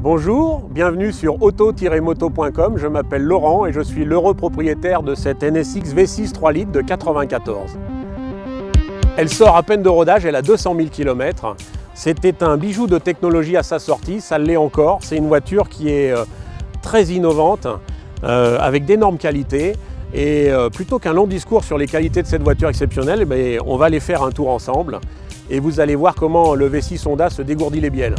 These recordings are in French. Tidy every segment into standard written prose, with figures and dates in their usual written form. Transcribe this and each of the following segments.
Bonjour, bienvenue sur auto-moto.com, je m'appelle Laurent et je suis l'heureux propriétaire de cette NSX V6 3 litres de 94. Elle sort à peine de rodage, elle a 200 000 km. C'était un bijou de technologie à sa sortie, ça l'est encore. C'est une voiture qui est très innovante, avec d'énormes qualités. Et plutôt qu'un long discours sur les qualités de cette voiture exceptionnelle, on va aller faire un tour ensemble. Et vous allez voir comment le V6 Honda se dégourdit les bielles.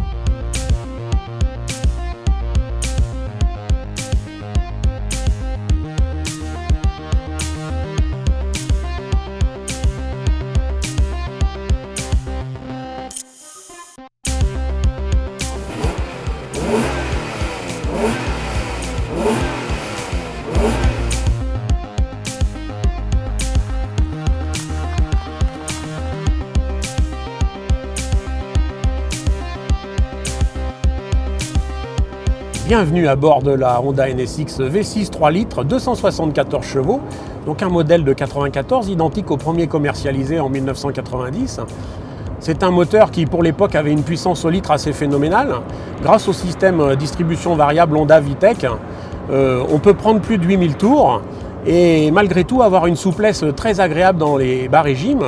Bienvenue à bord de la Honda NSX V6 3 litres, 274 chevaux, donc un modèle de 94 identique au premier commercialisé en 1990. C'est un moteur qui pour l'époque avait une puissance au litre assez phénoménale. Grâce au système distribution variable Honda VTEC, on peut prendre plus de 8000 tours et malgré tout avoir une souplesse très agréable dans les bas régimes.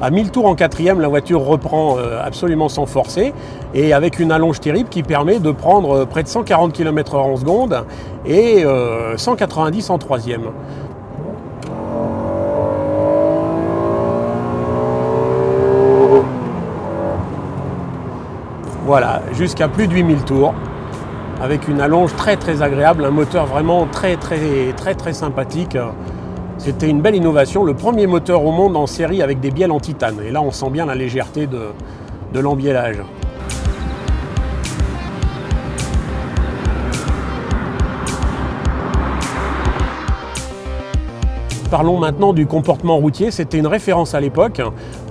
À 1000 tours en quatrième, la voiture reprend absolument sans forcer et avec une allonge terrible qui permet de prendre près de 140 km/h en seconde et 190 en troisième. Voilà, jusqu'à plus de 8000 tours avec une allonge très agréable, un moteur vraiment très sympathique. C'était une belle innovation, le premier moteur au monde en série avec des bielles en titane. Et là, on sent bien la légèreté de l'embiellage. Parlons maintenant du comportement routier. C'était une référence à l'époque.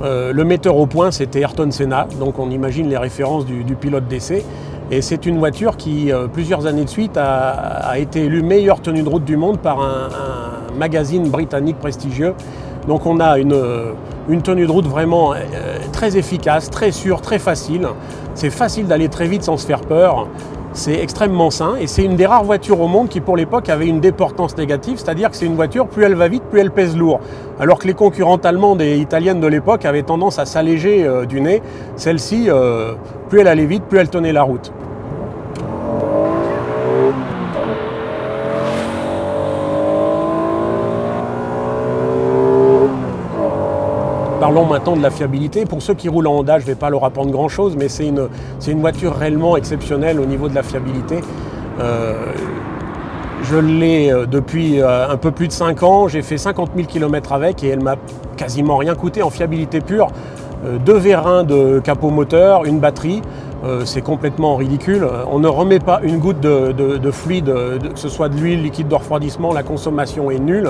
Le metteur au point, c'était Ayrton Senna. Donc on imagine les références du pilote d'essai. Et c'est une voiture qui, plusieurs années de suite, a été élue meilleure tenue de route du monde par un magazine britannique prestigieux. Donc on a une tenue de route vraiment très efficace, très sûre, très facile. C'est facile d'aller très vite sans se faire peur. C'est extrêmement sain et c'est une des rares voitures au monde qui pour l'époque avait une déportance négative, c'est-à-dire que c'est une voiture, plus elle va vite, plus elle pèse lourd. Alors que les concurrentes allemandes et italiennes de l'époque avaient tendance à s'alléger du nez, celle-ci, plus elle allait vite, plus elle tenait la route. Parlons maintenant de la fiabilité. Pour ceux qui roulent en Honda, je ne vais pas leur apprendre grand-chose, mais c'est une voiture réellement exceptionnelle au niveau de la fiabilité. Je l'ai depuis un peu plus de 5 ans, j'ai fait 50 000 km avec et elle m'a quasiment rien coûté en fiabilité pure. 2 vérins de capot moteur, une batterie, c'est complètement ridicule. On ne remet pas une goutte de fluide, que ce soit de l'huile, liquide de refroidissement, la consommation est nulle.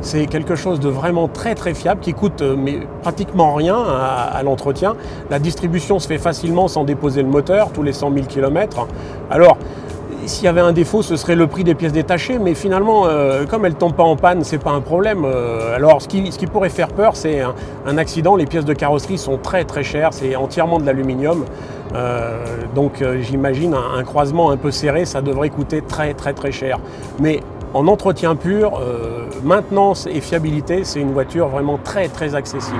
C'est quelque chose de vraiment très fiable qui coûte pratiquement rien à l'entretien. La distribution se fait facilement sans déposer le moteur, tous les 100 000 km. Alors, s'il y avait un défaut, ce serait le prix des pièces détachées, mais finalement, comme elles ne tombent pas en panne, c'est pas un problème. Alors, ce qui pourrait faire peur, c'est un accident. Les pièces de carrosserie sont très chères, c'est entièrement de l'aluminium. Donc, j'imagine un croisement un peu serré, ça devrait coûter très cher. Mais en entretien pur, maintenance et fiabilité, c'est une voiture vraiment très accessible.